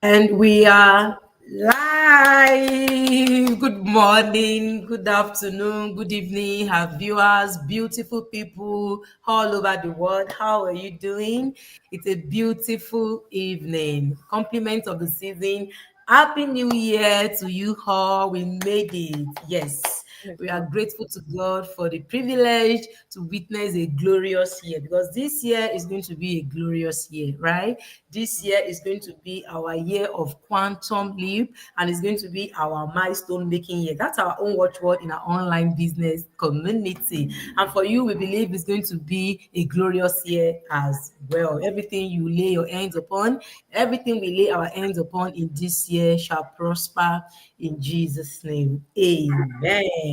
And we are live. Good morning, good afternoon, good evening, our viewers, beautiful people all over the world. How are you doing? It's a beautiful evening. Compliment of the season. Happy New Year to you all. We made it. Yes. We are grateful to God for the privilege to witness a glorious year because this year is going to be a glorious year, right? This year is going to be our year of quantum leap and it's going to be our milestone making year. That's our own watchword in our online business community. And for you, we believe it's going to be a glorious year as well. Everything you lay your hands upon, everything we lay our hands upon in this year shall prosper in Jesus' name. Amen.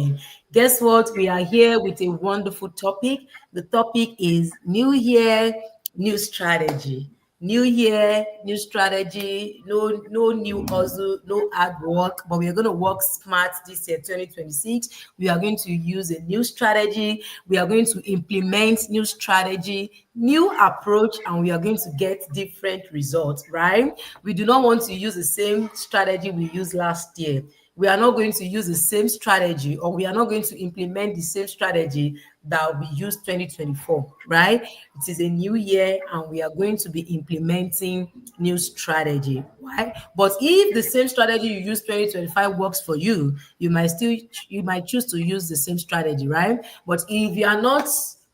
Guess what? We are here with a wonderful topic. The topic is New Year, New Strategy. New year, new strategy, no new hustle, no hard work, but we are going to work smart this year, 2026. We are going to use a new strategy. We are going to implement new strategy, new approach, and we are going to get different results, right? We do not want to use the same strategy we used last year. We are not going to use the same strategy or we are not going to implement the same strategy that we used 2024, right? It is a new year and we are going to be implementing new strategy, right? But if the same strategy you use 2025 works for you, you might choose to use the same strategy, right? But if you are not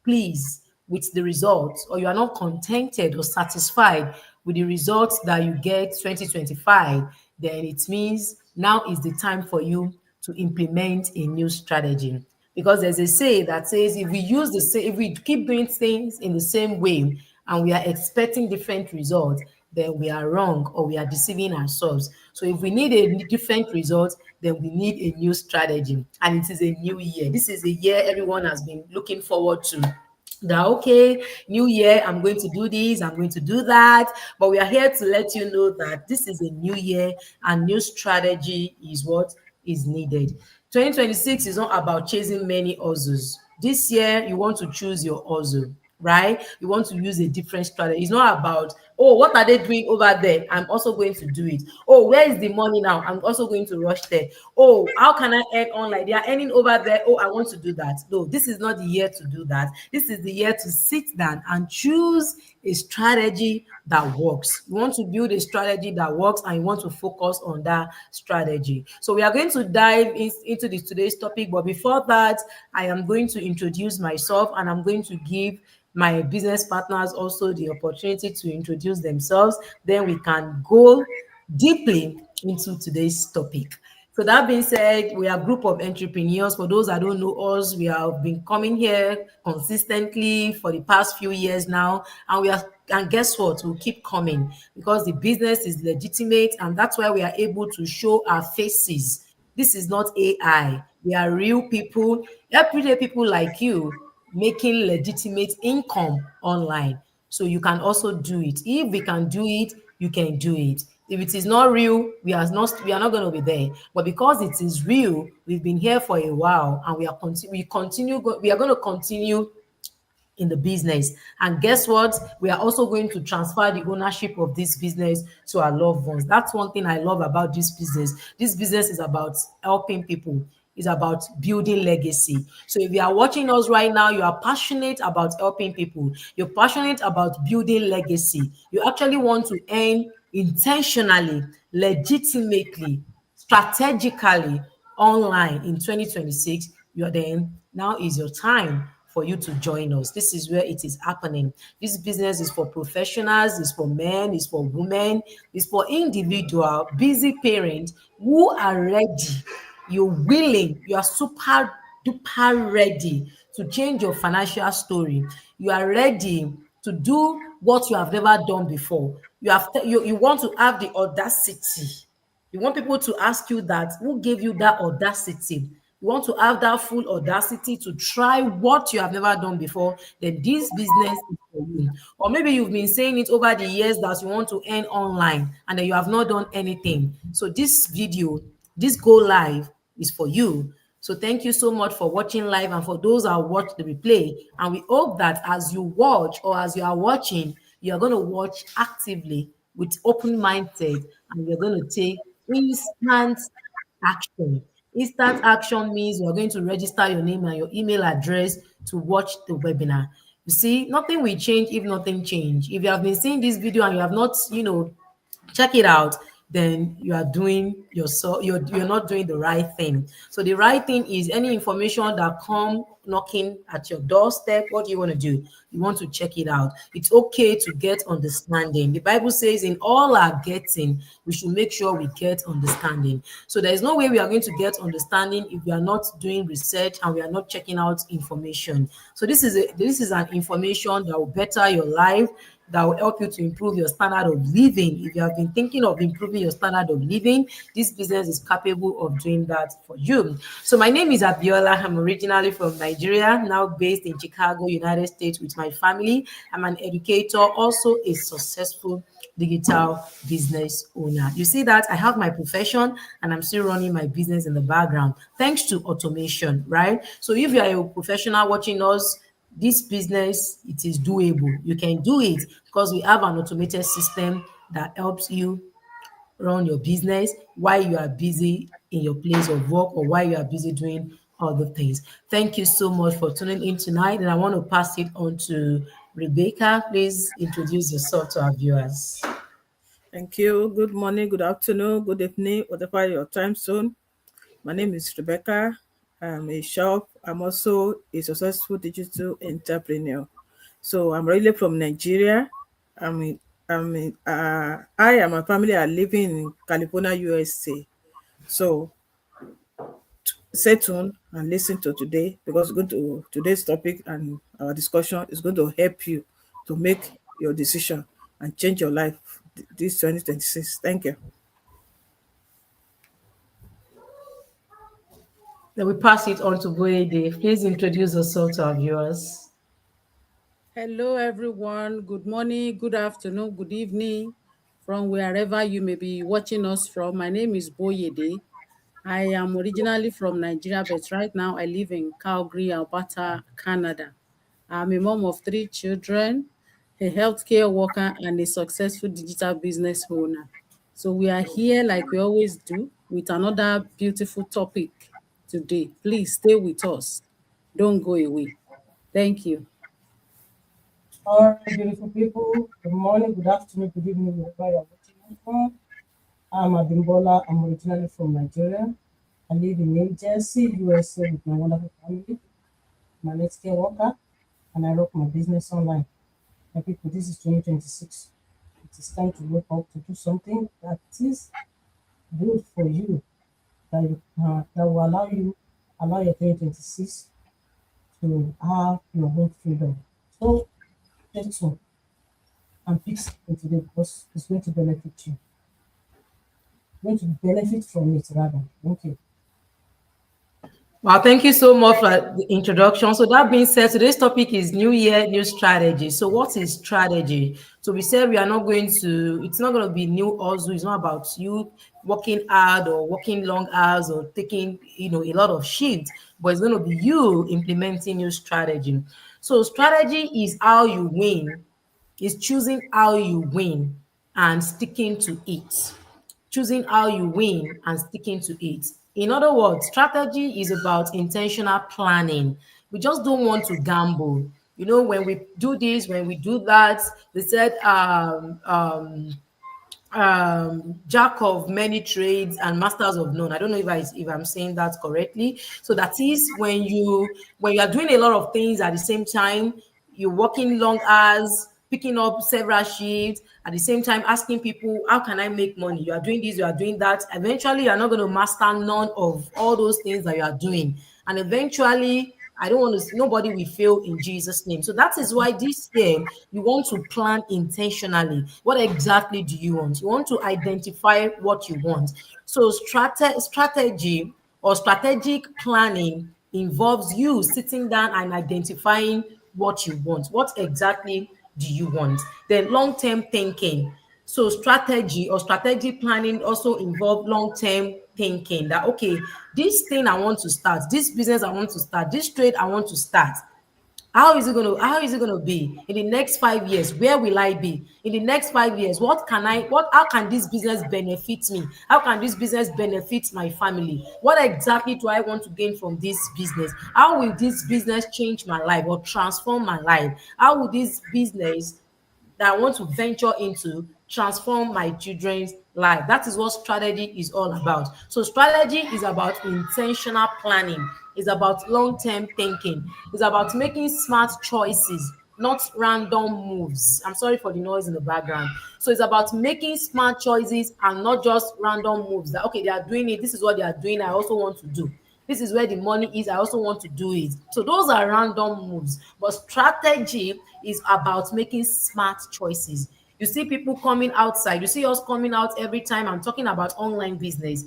pleased with the results or you are not contented or satisfied with the results that you get 2025, then it means now is the time for you to implement a new strategy. Because there's a say that says if we keep doing things in the same way and we are expecting different results, then we are wrong or we are deceiving ourselves. So if we need a different result, then we need a new strategy. And it is a new year. This is a year everyone has been looking forward to, that okay, new year, I'm going to do this, I'm going to do that. But we are here to let you know that this is a new year and new strategy is what is needed. 2026 is not about chasing many hustles. This year, you want to choose your hustle, right? You want to use a different strategy. It's not about, oh, what are they doing over there? I'm also going to do it. Oh, where is the money now? I'm also going to rush there. Oh, how can I earn online? They are earning over there. Oh, I want to do that. No, this is not the year to do that. This is the year to sit down and choose a strategy that works. You want to build a strategy that works and you want to focus on that strategy. So we are going to dive into today's topic. But before that, I am going to introduce myself and I'm going to give my business partners also the opportunity to introduce themselves. Then we can go deeply into today's topic. So that being said, we are a group of entrepreneurs. For those that don't know us, we have been coming here consistently for the past few years now, and guess what? We'll keep coming because the business is legitimate, and that's why we are able to show our faces. This is not AI. We are real people, everyday people like you, making legitimate income online. So you can also do it. If we can do it, you can do it. If it is not real, we are not going to be there. But because it is real, we've been here for a while and we are going to continue in the business. And guess what? We are also going to transfer the ownership of this business to our loved ones. That's one thing I love about this business. This business is about helping people. It's about building legacy. So if you are watching us right now, you are passionate about helping people. You're passionate about building legacy. You actually want to earn intentionally, legitimately, strategically online in 2026. You're then now is your time for you to join us. This is where it is happening. This business is for professionals, it's for men, it's for women, it's for individual busy parents who are ready. You're willing, you are super duper ready to change your financial story. You are ready to do what you have never done before. You want to have the audacity. You want people to ask you that, who gave you that audacity? You want to have that full audacity to try what you have never done before, then this business is for you. Or maybe you've been saying it over the years that you want to earn online and then you have not done anything. So this video, this go live is for you. So thank you so much for watching live and for those that watch the replay. And we hope that as you watch or as you are watching, you are going to watch actively with open mindset, and you're going to take instant action. Instant action means you're going to register your name and your email address to watch the webinar. You see, nothing will change if nothing change. If you have been seeing this video and you have not, check it out, then you are doing yourself, you're not doing the right thing. So the right thing is any information that come knocking at your doorstep, what do you want to do? You want to check it out. It's okay to get understanding. The Bible says in all our getting, we should make sure we get understanding. So there is no way we are going to get understanding if we are not doing research and we are not checking out information. So this is an information that will better your life, that will help you to improve your standard of living. If you have been thinking of improving your standard of living, this business is capable of doing that for you. So my name is Abiola. I'm originally from Nigeria, now based in Chicago, United States with my family. I'm an educator, also a successful digital business owner. You see that I have my profession and I'm still running my business in the background thanks to automation, right? So if you are a professional watching us, this business, it is doable. You can do it because we have an automated system that helps you run your business while you are busy in your place of work or while you are busy doing other things. Thank you so much for tuning in tonight, and I want to pass it on to Rebecca. Please introduce yourself to our viewers. Thank you. Good morning, good afternoon, good evening, whatever your time zone. My name is Rebecca. I'm a shop. I'm also a successful digital entrepreneur. So I'm really from Nigeria. I and my family are living in California, USA. So stay tuned and listen to today because today's topic and our discussion is going to help you to make your decision and change your life this 2026. Thank you. Then we pass it on to Boyede. Please introduce yourself to our viewers. Hello, everyone. Good morning, good afternoon, good evening, from wherever you may be watching us from. My name is Boyede. I am originally from Nigeria, but right now I live in Calgary, Alberta, Canada. I'm a mom of 3 children, a healthcare worker, and a successful digital business owner. So we are here, like we always do, with another beautiful topic today. Please stay with us. Don't go away. Thank you. All right, beautiful people. Good morning, good afternoon, good evening, wherever you're watching us from. I'm Abimbola. I'm originally from Nigeria. I live in New Jersey, USA with my wonderful family. I'm an healthcare worker and I run my business online. My people, this is 2026. It is time to wake up to do something that is good for you, that will allow your 2026 to have your own freedom. So, stay tuned and pick something today because it's going to benefit you. Going to benefit from it rather. Thank you. Wow, thank you so much for the introduction. So that being said, today's topic is New Year, New Strategy. So what is strategy? So we said we are not going to, it's not going to be new hustle. It's not about you working hard or working long hours or taking, a lot of shifts, but it's going to be you implementing new strategy. So strategy is how you win, is choosing how you win and sticking to it. Choosing how you win and sticking to it. In other words, strategy is about intentional planning. We just don't want to gamble. When we do this, when we do that, they said jack of many trades and masters of none. I don't know if I'm saying that correctly. So that is when you are doing a lot of things at the same time, you're working long hours, picking up several shifts, at the same time asking people, how can I make money? You are doing this, you are doing that. Eventually, you're not going to master none of all those things that you are doing. And eventually, I don't want to, nobody will fail in Jesus' name. So that is why this year you want to plan intentionally. What exactly do you want? You want to identify what you want. So strategy or strategic planning involves you sitting down and identifying what you want. What exactly do you want? Then long-term thinking. So strategy or strategic planning also involve long-term thinking that, okay, this thing I want to start, this business I want to start, this trade I want to start. How is it gonna be in the next 5 years? Where will I be in the next 5 years? How can this business benefit me? How can this business benefit my family? What exactly do I want to gain from this business? How will this business change my life or transform my life? How will this business that I want to venture into transform my children's life? That is what strategy is all about. So strategy is about intentional planning. It's about long-term thinking. It's about making smart choices, not random moves. I'm sorry for the noise in the background. So it's about making smart choices and not just random moves that, okay, they are doing it. This is what they are doing. I also want to do. This is where the money is. I also want to do it. So those are random moves. But strategy is about making smart choices. You see people coming outside. You see us coming out every time I'm talking about online business.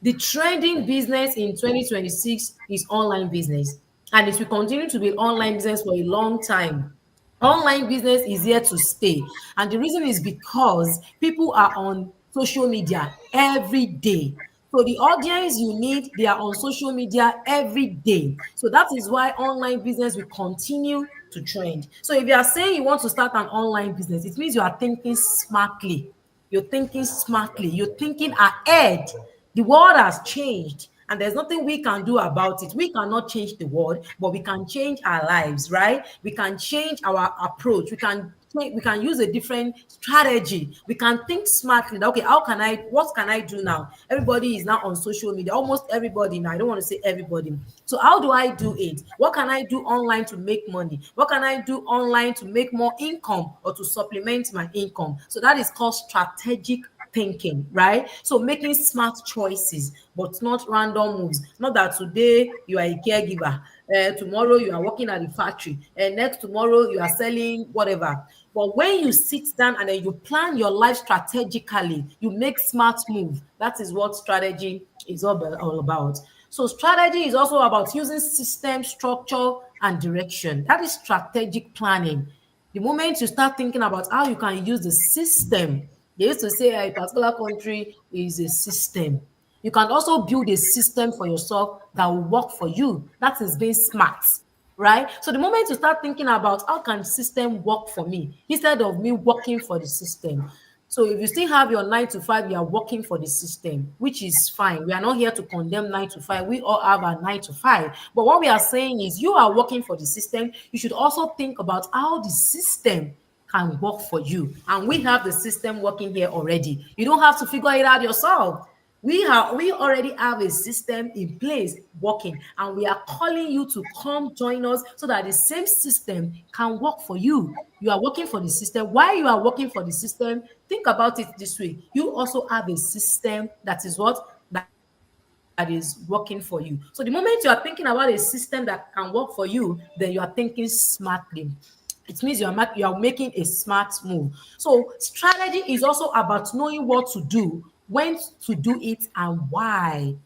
The trending business in 2026 is online business, and it will continue to be online business for a long time. Online business is here to stay, and the reason is because people are on social media every day. So the audience you need, they are on social media every day. So that is why online business will continue to trend. So if you are saying you want to start an online business, it means you are thinking smartly. You're thinking smartly. You're thinking ahead. The world has changed, and there's nothing we can do about it. We cannot change the world, but we can change our lives, right? We can change our approach. We can use a different strategy. We can think smartly. That, okay, what can I do now? Everybody is now on social media. Almost everybody now. I don't want to say everybody. So how do I do it? What can I do online to make money? What can I do online to make more income or to supplement my income? So that is called strategic thinking, right? So making smart choices, but not random moves. Not that today you are a caregiver, tomorrow you are working at the factory, and next tomorrow you are selling whatever. But when you sit down and then you plan your life strategically, you make smart move. That is what strategy is all about. So strategy is also about using system, structure, and direction. That is strategic planning. The moment you start thinking about how you can use the system, they used to say a particular country is a system. You can also build a system for yourself that will work for you. That is being smart, right? So the moment you start thinking about how can system work for me instead of me working for the system. So if you still have your 9 to 5, you are working for the system, which is fine. We are not here to condemn 9 to 5. We all have our 9 to 5. But what we are saying is you are working for the system. You should also think about how the system can work for you. And we have the system working here already. You don't have to figure it out yourself. We already have a system in place working, and we are calling you to come join us so that the same system can work for you. You are working for the system. While you are working for the system, think about it this way. You also have a system that is what that is working for you. So the moment you are thinking about a system that can work for you, then you are thinking smartly. It means you are making a smart move. So strategy is also about knowing what to do, when to do it, and why.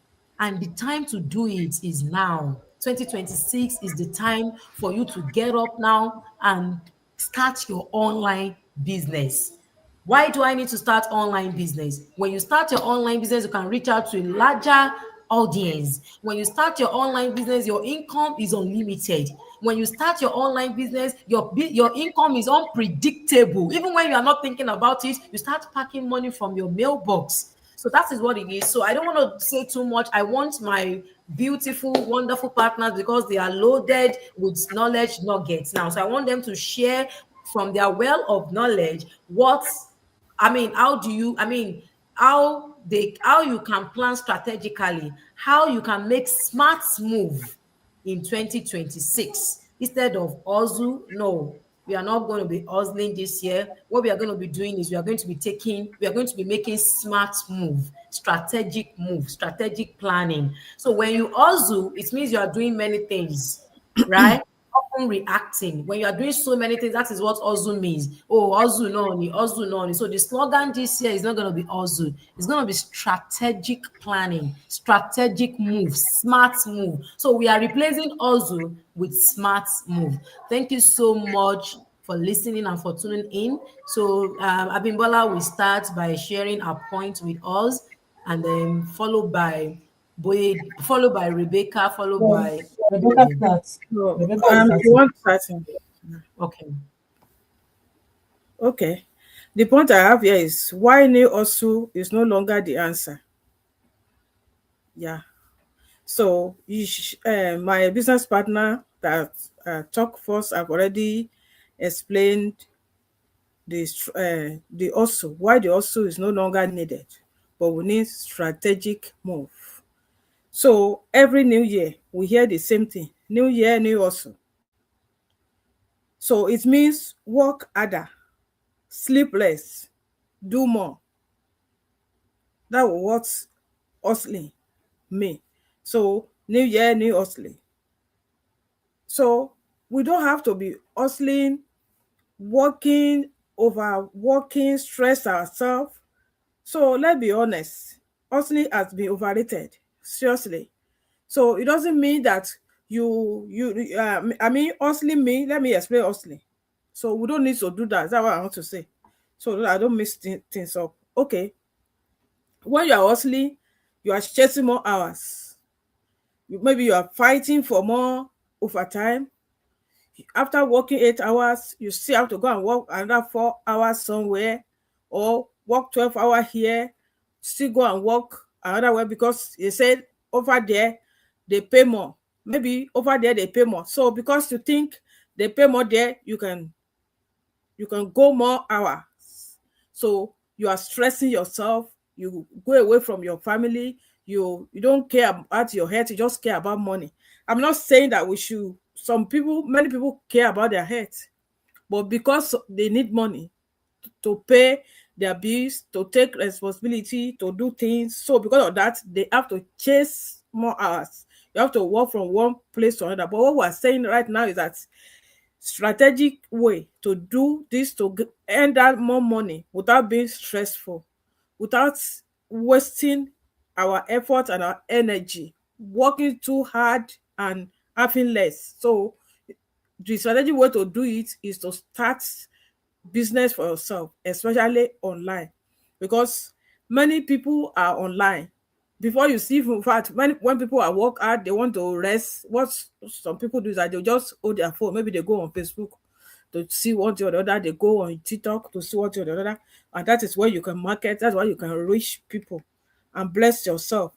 And the time to do it is now. 2026 is the time for you to get up now and start your online business. Why do I need to start online business? When you start your online business, you can reach out to a larger audience. When you start your online business, your income is unlimited. When you start your online business, your income is unpredictable. Even when you are not thinking about it, you start packing money from your mailbox. So that is what it is. So I don't want to say too much. I want my beautiful, wonderful partners, because they are loaded with knowledge nuggets now. So I want them to share from their well of knowledge how do you, how you can plan strategically, how you can make smart move in 2026 instead of hustle. No, we are not going to be hustling this year. What we are going to be doing is we are going to be making smart move, strategic planning. So when you hustle, it means you are doing many things, right? Often reacting. When you are doing so many things, that is what hustle means. Oh, hustle no only, hustle no only. So the slogan this year is not going to be hustle. It's going to be strategic planning, strategic move, smart move. So we are replacing hustle with smart move. Thank you so much for listening and for tuning in. So Abimbola will start by sharing her point with us, and then followed by Rebecca, followed by Yes. Rebecca starts. So Rebecca is if you starting. want starting. Okay. Okay. The point I have here is why new hustle is no longer the answer. Yeah. So my business partner that talk first, I've already explained the also why the also is no longer needed, but we need strategic move. So every new year we hear the same thing: new year, new hustle. So it means work harder, sleep less, do more. That was what hustling mean. So new year, new hustling. So we don't have to be hustling, working, overworking, stress ourselves. So let's be honest, hustling has been overrated. Seriously. So it doesn't mean that I mean hustling me. Let me explain hustling. So we don't need to do that. That's what I want to say. So that I don't mix things up. Okay. When you are hustling, you are chasing more hours. Maybe you are fighting for more overtime. After working 8 hours, you still have to go and work another 4 hours somewhere, or work 12 hours here, still go and work another way because they said over there they pay more. Maybe over there they pay more. So because you think they pay more there, you can go more hours. So you are stressing yourself, you go away from your family, you don't care about your health, you just care about money. I'm not saying that we should, many people care about their health, but because they need money to pay their bills, to take responsibility, to do things. So because of that, they have to chase more hours. You have to walk from one place to another. But what we're saying right now is that strategic way to do this to earn that more money without being stressful, without wasting our effort and our energy, working too hard and having less. So the strategic way to do it is to start business for yourself, especially online, because many people are online. Before you see, in fact, when people are work hard, they want to rest. What some people do is that they just hold their phone. Maybe they go on Facebook to see one thing or the other. They go on TikTok to see one thing or the other, and that is where you can market. That's why you can reach people and bless yourself.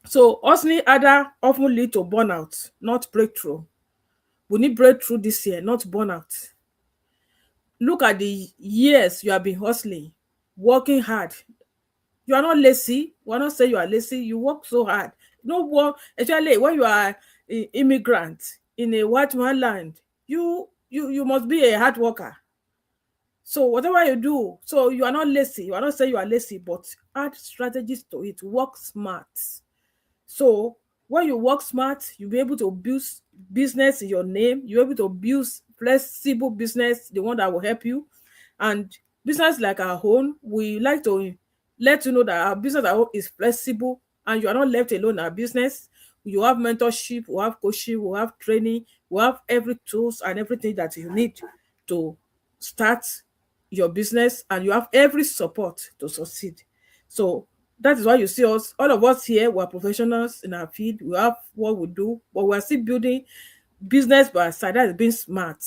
So hustling other often lead to burnout, not breakthrough. We need breakthrough this year, not burnout. Look at the years you have been hustling, working hard. You are not lazy. We are not saying you are lazy. You work so hard. No one, especially when you are an immigrant in a white man land, you must be a hard worker. So whatever you do, so you are not lazy. You are not saying you are lazy, but add strategies to it. Work smart. So when you work smart, you'll be able to build business in your name. You're able to build flexible business, the one that will help you. And business like our own, we like to let you know that our business at home is flexible and you are not left alone in our business. You have mentorship, we have coaching, we have training, we have every tools and everything that you need to start your business, and you have every support to succeed. So that is why you see us, all of us here, we're professionals in our field. We have what we do, but we're still building business by our side. That is being smart.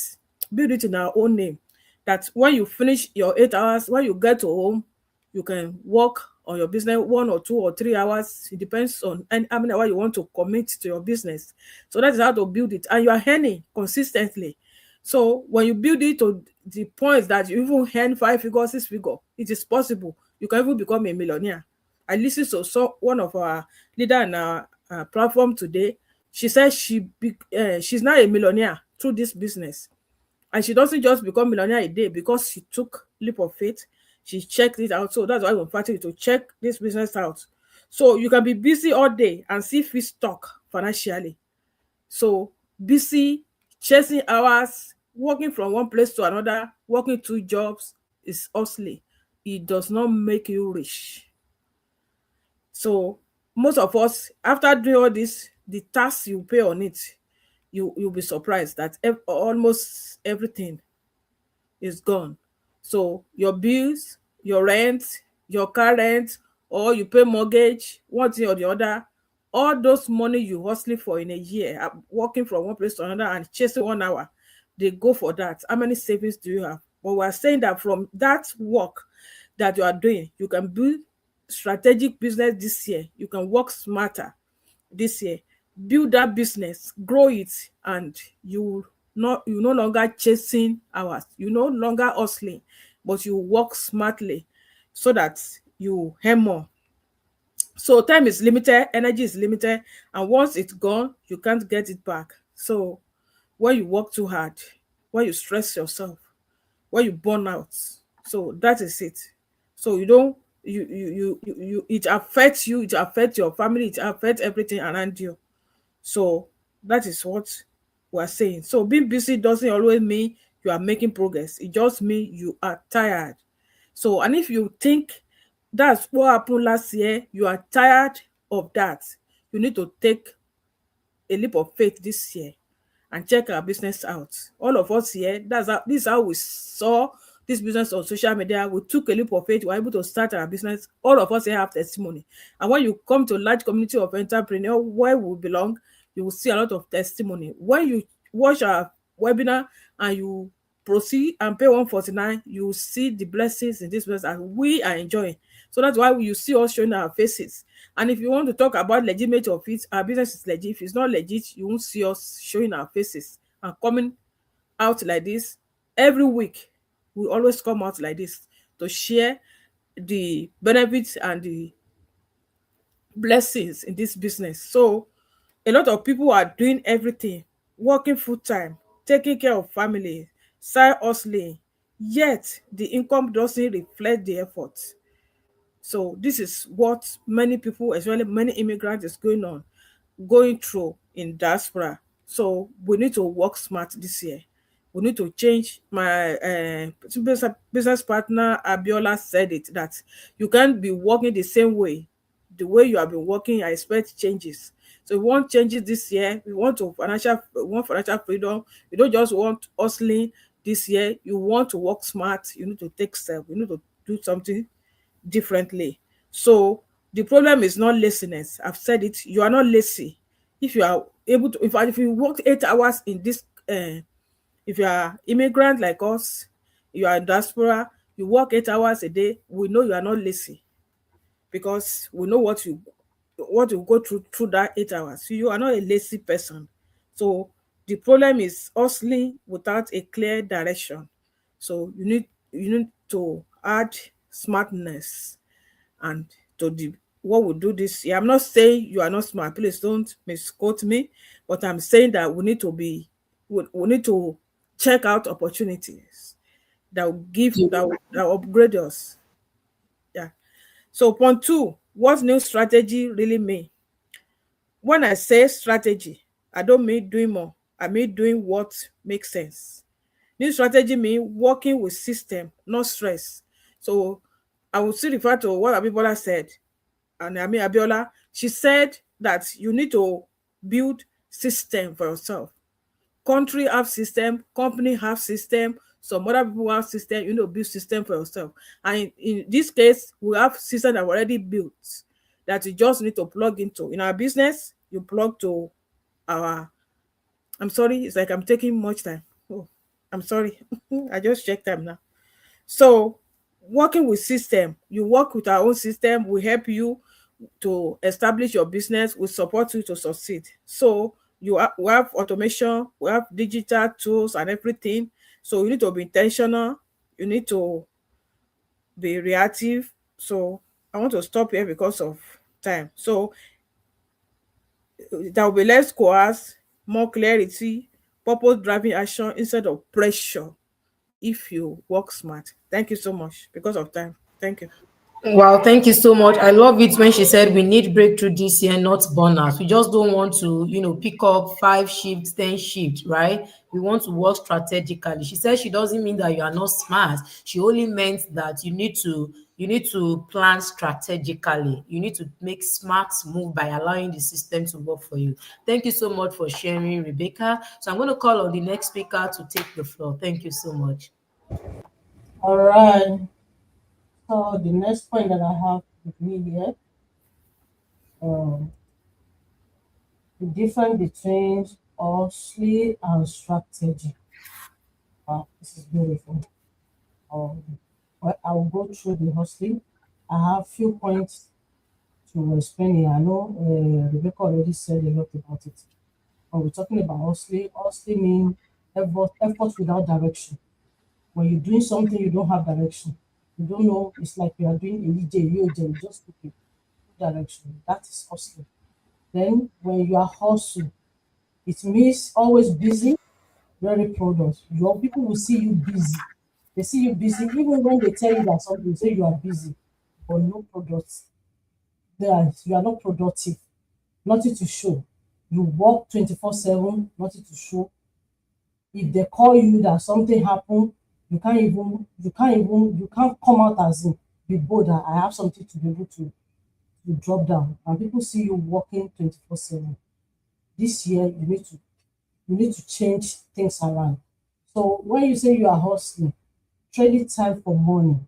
Build it in our own name. That when you finish your 8 hours, when you get to home, you can work on your business 1 or 2 or 3 hours. It depends on how many hours you want to commit to your business. So that is how to build it. And you are earning consistently. So when you build it to the point that you even earn 5 figures, 6 figures, it is possible. You can even become a millionaire. I listened to one of our leader in our platform today. She said she's now a millionaire through this business, and she doesn't just become millionaire a day because she took leap of faith. She checked it out. So that's why we invite you to check this business out. So you can be busy all day and see fit stock financially. So busy, chasing hours, working from one place to another, working 2 jobs is hustling. It does not make you rich. So most of us, after doing all this, the tax you pay on it, you'll be surprised that almost everything is gone. So your bills, your rent, your car rent, or you pay mortgage, one thing or the other, all those money you hustling for in a year, working from one place to another and chasing 1 hour, they go for that. How many savings do you have? But we are saying that from that work that you are doing, you can build strategic business this year. You can work smarter this year, build that business, grow it, and you no longer chasing hours, you no longer hustling, but you work smartly so that you earn more. So time is limited, energy is limited, and once it's gone, you can't get it back. So when you work too hard, when you stress yourself, when you burn out, so that is it. So you don't it affects you, it affects your family, it affects everything around you. So that is what we're saying. So being busy doesn't always mean you are making progress. It just means you are tired. So, and if you think that's what happened last year, you are tired of that, you need to take a leap of faith this year and check our business out. All of us here, this is how we saw this business on social media. We took a leap of faith, we were able to start our business. All of us here have testimony. And when you come to a large community of entrepreneurs where we belong, you will see a lot of testimony. When you watch our webinar and you proceed and pay 149, you will see the blessings in this business and we are enjoying. So that's why you see us showing our faces. And if you want to talk about legitimate of it, our business is legit. If it's not legit, you won't see us showing our faces and coming out like this every week. We always come out like this to share the benefits and the blessings in this business. So a lot of people are doing everything, working full time, taking care of family, side hustling, yet the income doesn't reflect the effort. So this is what many people, especially many immigrants, is going through in diaspora. So we need to work smart this year. We need to change. My business partner Abiola said it, that you can't be working the same way. The way you have been working, I expect changes. So we want changes this year. We want financial freedom. You don't just want hustling this year. You want to work smart. You need to take steps. You need to do something differently. So the problem is not laziness. I've said it. You are not lazy. If you are able to, in fact, if you work 8 hours in this, if you are immigrant like us, you are in diaspora, you work 8 hours a day, we know you are not lazy because we know what you go through that 8 hours. So you are not a lazy person. So the problem is hustling without a clear direction. So you need to add smartness and to the what we do this year. I'm not saying you are not smart. Please don't misquote me, but I'm saying that we need to check out opportunities that will that will upgrade us. Yeah. So point two, what new strategy really mean? When I say strategy, I don't mean doing more. I mean doing what makes sense. New strategy mean working with system, not stress. So I would still refer to what Abibola said. And I mean Abiola, she said that you need to build system for yourself. Country have system, company have system, some other people have system. You know, build system for yourself. And in this case, we have system that were already built that you just need to plug into. In our business, you plug to our. I'm sorry, it's like I'm taking much time. Oh, I'm sorry. I just checked time now. So working with system, you work with our own system, we help you to establish your business, we support you to succeed. So we have automation, we have digital tools and everything. So you need to be intentional, you need to be reactive. So I want to stop here because of time. So there will be less coerce, more clarity, purpose driving action instead of pressure if you work smart. Thank you so much because of time. Thank you. Wow, thank you so much. I love it when she said we need breakthrough this year, not burnout. We just don't want to, pick up 5 shifts, 10 shifts, right? We want to work strategically. She said she doesn't mean that you are not smart. She only meant that you need to plan strategically. You need to make smart move by allowing the system to work for you. Thank you so much for sharing, Rebecca. So I'm going to call on the next speaker to take the floor. Thank you so much. All right. So the next point that I have with me here, um, The difference between hustling and strategy. Wow, this is beautiful. Um, well, I'll go through the hustling. I have few points to explain here. I know Rebecca already said a lot about it. When we're talking about hustling means effort without direction. When you're doing something, you don't have direction. You don't know. It's like you are doing a DJ, you just looking direction. That is hustling. Then when you are hustling, it means always busy, very product. Your people will see you busy. They see you busy, even when they tell you that something, say you are busy, but no product. There, you are not productive, nothing to show. You work 24/7, nothing to show. If they call you that something happened, you can't come out as in be bold that I have something to be able to drop down. And people see you working 24/7. This year you need to change things around. So when you say you are hustling, trading time for money,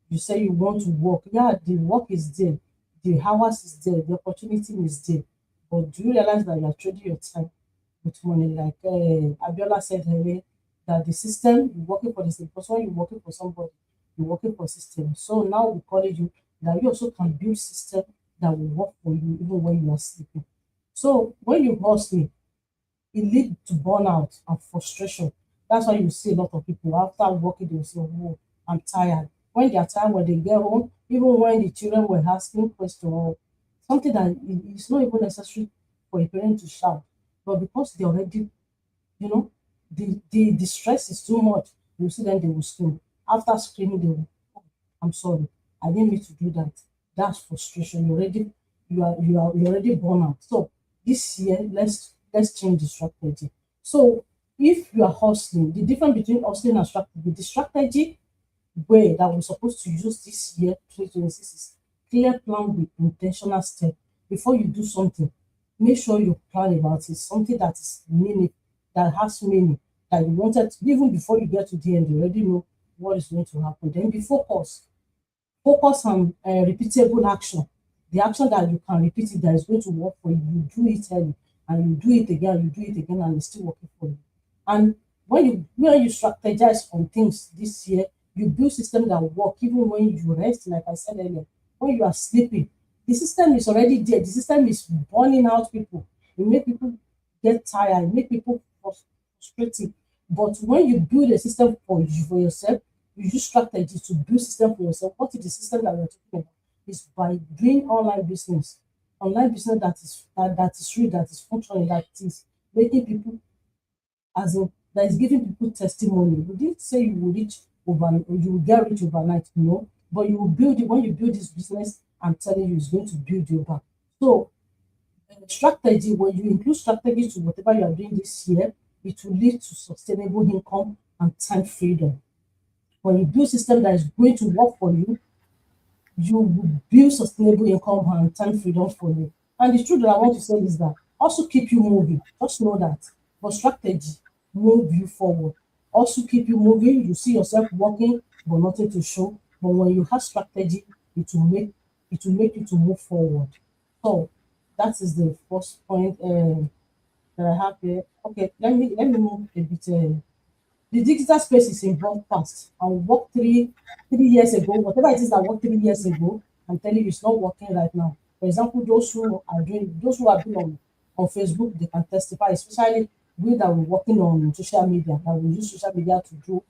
you say you want to work. Yeah, the work is there, the hours is there, the opportunity is there. But do you realize that you are trading your time with money? Like Abiola said earlier, that the system, you're working for the system. Because when you're working for somebody, you're working for system. So now we call you that you also can build system that will work for you even when you are sleeping. So when you hustle, it leads to burnout and frustration. That's why you see a lot of people after working, they will say, "Oh, I'm tired." When they are tired, when they get home, even when the children were asking questions, or something that it's not even necessary for a parent to shout, but because they already, you know, the stress is too much, you see them, they will scream. After screaming, they will, "Oh, I'm sorry, I didn't mean to do that." That's frustration. You're already born out. So this year, let's change the strategy. So if you are hustling, the difference between hustling and strategy, the strategy way that we're supposed to use this year, 2026, is clear plan with intentional step. Before you do something, make sure you plan about it. Something that is meaning, that has meaning, that you wanted even before you get to the end, you already know what is going to happen. Then be focused. Focus on repeatable action. The action that you can repeat it, that is going to work for you. You do it early and you do it again, you do it again, and it's still working for you. And when you strategize on things this year, you build system that work even when you rest, like I said earlier. When you are sleeping, the system is already there. The system is burning out people. It make people get tired, it make people frustrated. But when you build a system for you for yourself, you use strategy to build system for yourself. What is the system that we're talking about? Is by doing online business. Online business that is real, that is functioning, that is making people, as in, that is giving people testimony. We didn't say you will reach over, you will get rich overnight, no. But you will build it. When you build this business, I'm telling you, it's going to build you back. So strategy, when you include strategy to whatever you are doing this year, it will lead to sustainable income and time freedom. When you build system that is going to work for you, you will build sustainable income and time freedom for you. And the truth that I want to say is that also keep you moving. Just know that. But strategy move you forward. Also keep you moving. You see yourself working, but nothing to show. But when you have strategy, it will make you to move forward. So that is the first point that I have here. Okay, let me move a bit. The digital space is evolved fast and worked three years ago, whatever it is that worked 3 years ago, I'm telling you it's not working right now. For example, those who have been on Facebook, they can testify, especially we that we're working on social media, that we use social media to do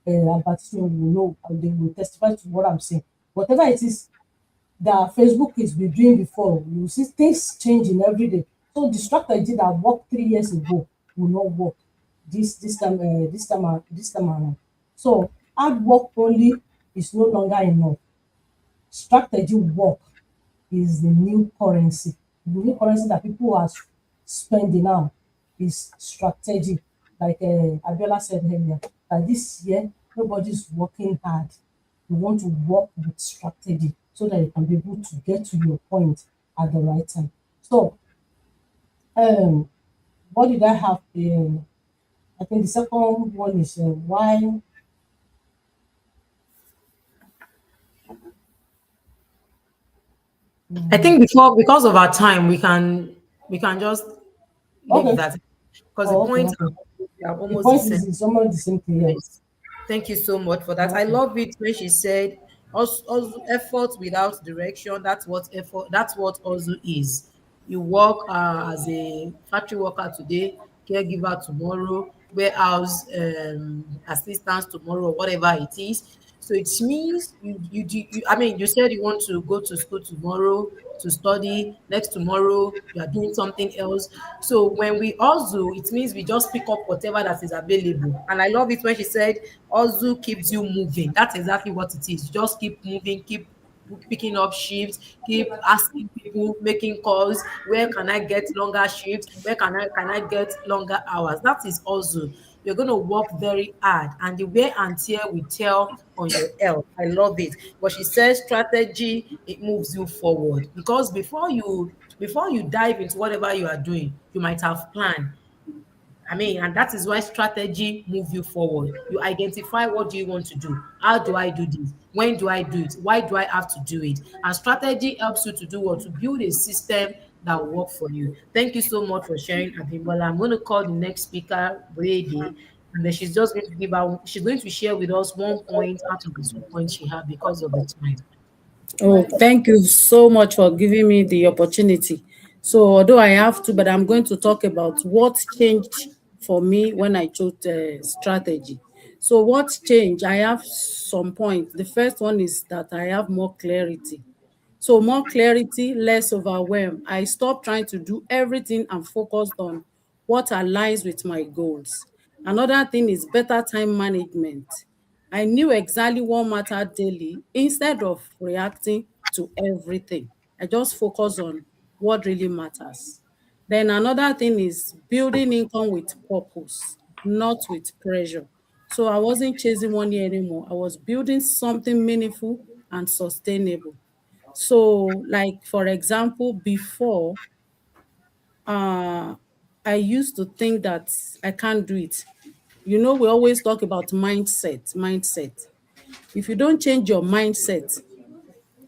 advertisement, we know, and they will testify to what I'm saying. Whatever it is that Facebook is been doing before, you see things changing every day. So the strategy that worked 3 years ago will not work this time around. So hard work only is no longer enough. Strategy work is the new currency. The new currency that people are spending now is strategy. Like Abiola said earlier, that this year nobody's working hard. You want to work with strategy so that you can be able to get to your point at the right time. So, um, what did I have? I think the second one is why. I think before, because of our time, we can just make Okay. that, because the Oh, okay, points okay. are The almost the point same. is almost the same thing, yes. Yes. Thank you so much for that. I Okay. love it when she said, also effort without direction. That's what also is. You work as a factory worker today, caregiver tomorrow, warehouse assistance tomorrow, whatever it is. So it means I mean, you said you want to go to school tomorrow to study, next tomorrow you are doing something else. So when we hustle, it means we just pick up whatever that is available. And I love it when she said hustle keeps you moving. That's exactly what it is. Just keep moving, keep picking up shifts, keep asking people, making calls. Where can I get longer shifts? Where can I get longer hours? That is also, you're going to work very hard, and the wear and tear will tell on your health. I love it. But she says strategy, it moves you forward, because before you dive into whatever you are doing, you might have planned. I mean, and that is why strategy move you forward. You identify, what do you want to do? How do I do this? When do I do it? Why do I have to do it? And strategy helps you to do what? To build a system that will work for you. Thank you so much for sharing, Abimbola. I'm going to call the next speaker, Brady, and then she's going to share with us one point out of the 2 points she had because of the time. Oh, thank you so much for giving me the opportunity. So, although I have to, but I'm going to talk about what changed for me when I chose strategy. So, what changed? I have some points. The first one is that I have more clarity. So more clarity, less overwhelm. I stopped trying to do everything and focused on what aligns with my goals. Another thing is better time management. I knew exactly what mattered daily instead of reacting to everything. I just focus on what really matters. Then another thing is building income with purpose, not with pressure. So I wasn't chasing money anymore. I was building something meaningful and sustainable. So, like for example, before uh I used to think that I can't do it. You know, we always talk about mindset. If you don't change your mindset,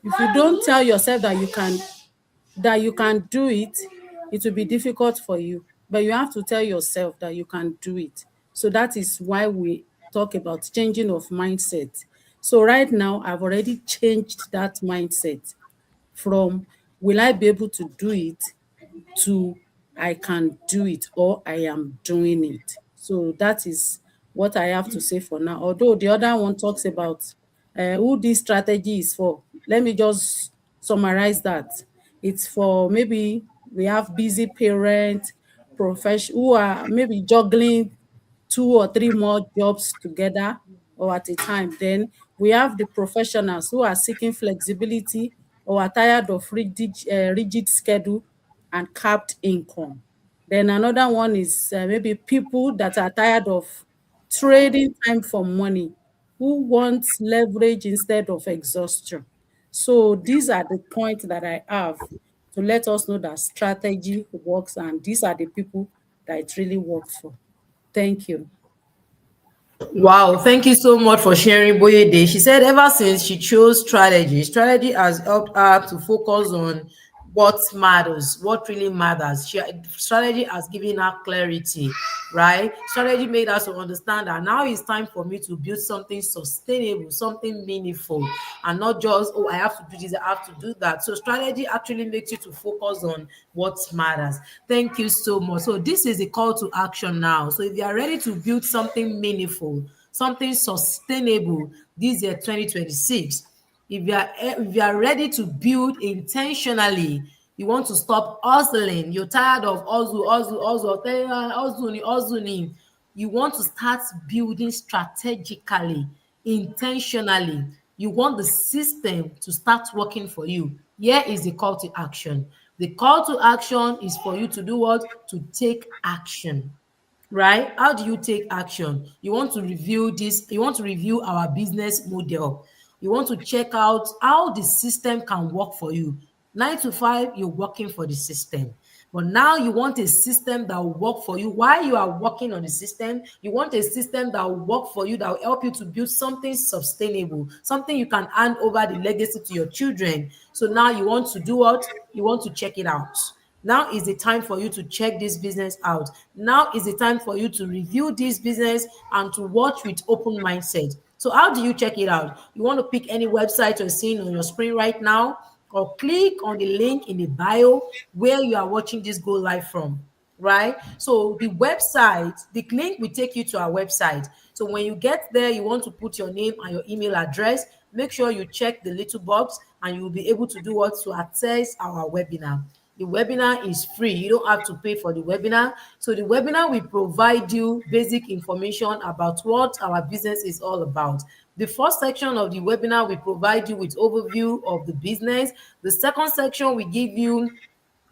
if you don't tell yourself that you can do it, it will be difficult for you. But you have to tell yourself that you can do it. So that is why we talk about changing of mindset. So right now, I've already changed that mindset from will I be able to do it to I can do it or I am doing it. So that is what I have to say for now. Although the other one talks about who this strategy is for. Let me just summarize that. It's for maybe we have busy parents, profession who are maybe juggling 2 or 3 more jobs together or at a time. Then we have the professionals who are seeking flexibility or are tired of rigid schedule and capped income. Then another one is maybe people that are tired of trading time for money, who want leverage instead of exhaustion. So these are the points that I have to let us know that strategy works, and these are the people that it really works for. Thank you. Wow, thank you so much for sharing, Boyede. She said ever since she chose strategy has helped her to focus on what matters, what really matters. Strategy has given her clarity, right? Strategy made us to understand that now it's time for me to build something sustainable, something meaningful, and not just, oh, I have to do this, I have to do that. So strategy actually makes you to focus on what matters. Thank you so much. So this is a call to action now. So if you are ready to build something meaningful, something sustainable this year 2026, if you are ready to build intentionally, you want to stop hustling, you're tired of hustling, you want to start building strategically, intentionally, you want the system to start working for you. Here is the call to action. The call to action is for you to do what? To take action. Right? How do you take action? You want to review this, you want to review our business model. You want to check out how the system can work for you. 9 to 5, you're working for the system. But now you want a system that will work for you while you are working on the system. You want a system that will work for you, that will help you to build something sustainable, something you can hand over the legacy to your children. So now you want to do what? You want to check it out. Now is the time for you to check this business out. Now is the time for you to review this business and to watch with open mindset. So how do you check it out? You want to pick any website you're seeing on your screen right now, or click on the link in the bio where you are watching this go live from, right? So the website, the link will take you to our website. So when you get there, you want to put your name and your email address. Make sure you check the little box and you will be able to do what? To access our webinar. The webinar is free. You don't have to pay for the webinar. So the webinar will provide you basic information about what our business is all about. The first section of the webinar will provide you with overview of the business. The second section will give you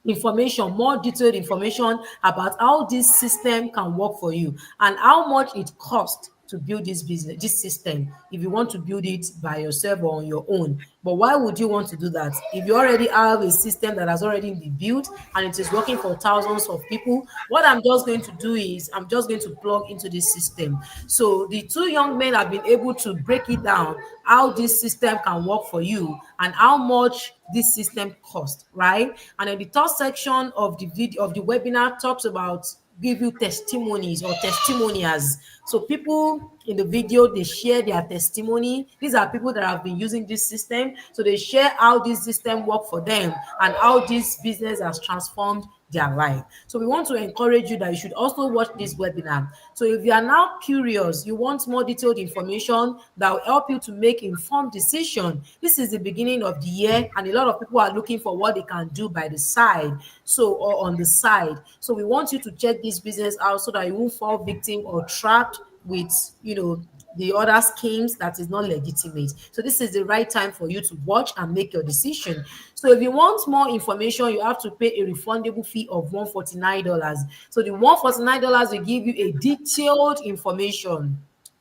information, more detailed information about how this system can work for you and how much it costs to build this business, this system, if you want to build it by yourself or on your own. But why would you want to do that if you already have a system that has already been built and it is working for thousands of people? What I'm just going to do is I'm just going to plug into this system. So the two young men have been able to break it down, how this system can work for you and how much this system costs, right? And then the third section of the video of the webinar talks about give you testimonies or testimonials. So people in the video, they share their testimony. These are people that have been using this system. So they share how this system worked for them and how this business has transformed their life. So we want to encourage you that you should also watch this webinar. So if you are now curious, you want more detailed information that will help you to make informed decision. This is the beginning of the year and a lot of people are looking for what they can do by the side, so or on the side. So we want you to check this business out so that you won't fall victim or trapped with, the other schemes that is not legitimate. So this is the right time for you to watch and make your decision. So if you want more information, you have to pay a refundable fee of $149. So the $149 will give you a detailed information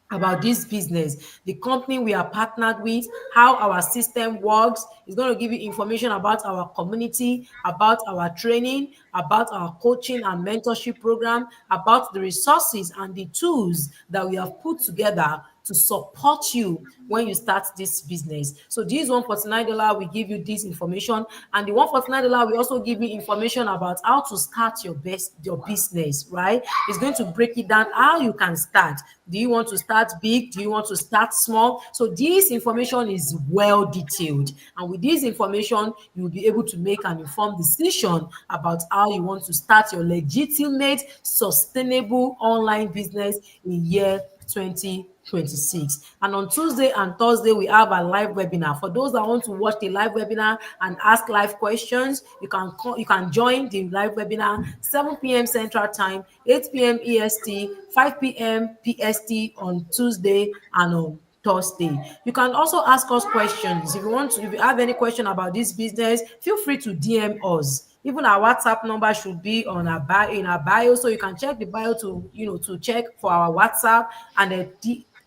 about this business, the company we are partnered with, how our system works. It's going to give you information about our community, about our training, about our coaching and mentorship program, about the resources and the tools that we have put together to support you when you start this business. So this $149 will give you this information, and the $149 will also give you information about how to start your business, right? It's going to break it down how you can start. Do you want to start big? Do you want to start small? So this information is well detailed, and with this information, you will be able to make an informed decision about how you want to start your legitimate, sustainable online business in year 2026. And on Tuesday and Thursday, we have a live webinar. For those that want to watch the live webinar and ask live questions, you can join the live webinar 7 p.m. Central Time, 8 p.m. EST, 5 p.m. PST on Tuesday and on Thursday. You can also ask us questions. If you have any question about this business, feel free to DM us. Even our WhatsApp number should be on our bio, in our bio, so you can check the bio to check for our WhatsApp and then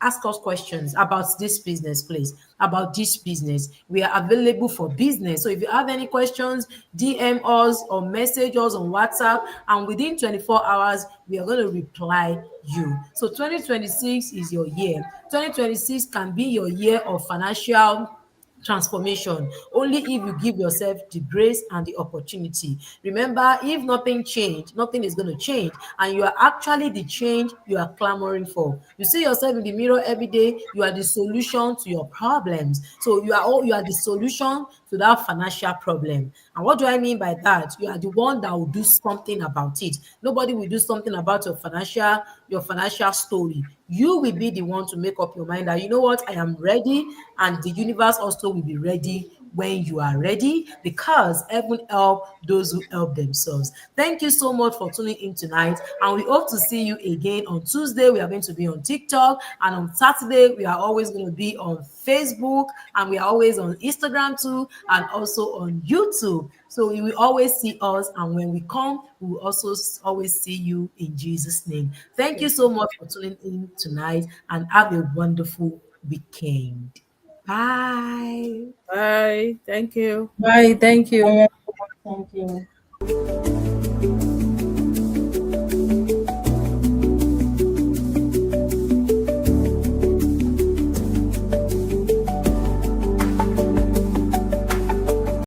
ask us questions about this business, please. About this business, we are available for business. So if you have any questions, DM us or message us on WhatsApp, and within 24 hours, we are going to reply you. So 2026 is your year. 2026 can be your year of financial transformation only if you give yourself the grace and the opportunity. Remember, if nothing changed, nothing is going to change, and you are actually the change you are clamoring for. You see yourself in the mirror every day, you are the solution to your problems. So you are the solution to that financial problem. And what do I mean by that? You are the one that will do something about it. Nobody will do something about your financial story. You will be the one to make up your mind that, you know what, I am ready, and the universe also will be ready when you are ready, because heaven help those who help themselves. Thank you so much for tuning in tonight, and we hope to see you again on Tuesday. We are going to be on TikTok, and on Saturday we are always going to be on Facebook, and we are always on Instagram too, and also on YouTube. So you will always see us, and when we come, we will also always see you in Jesus' name. Thank you so much for tuning in tonight, and have a wonderful weekend. Bye. Bye. Thank you. Bye. Thank you. Thank you.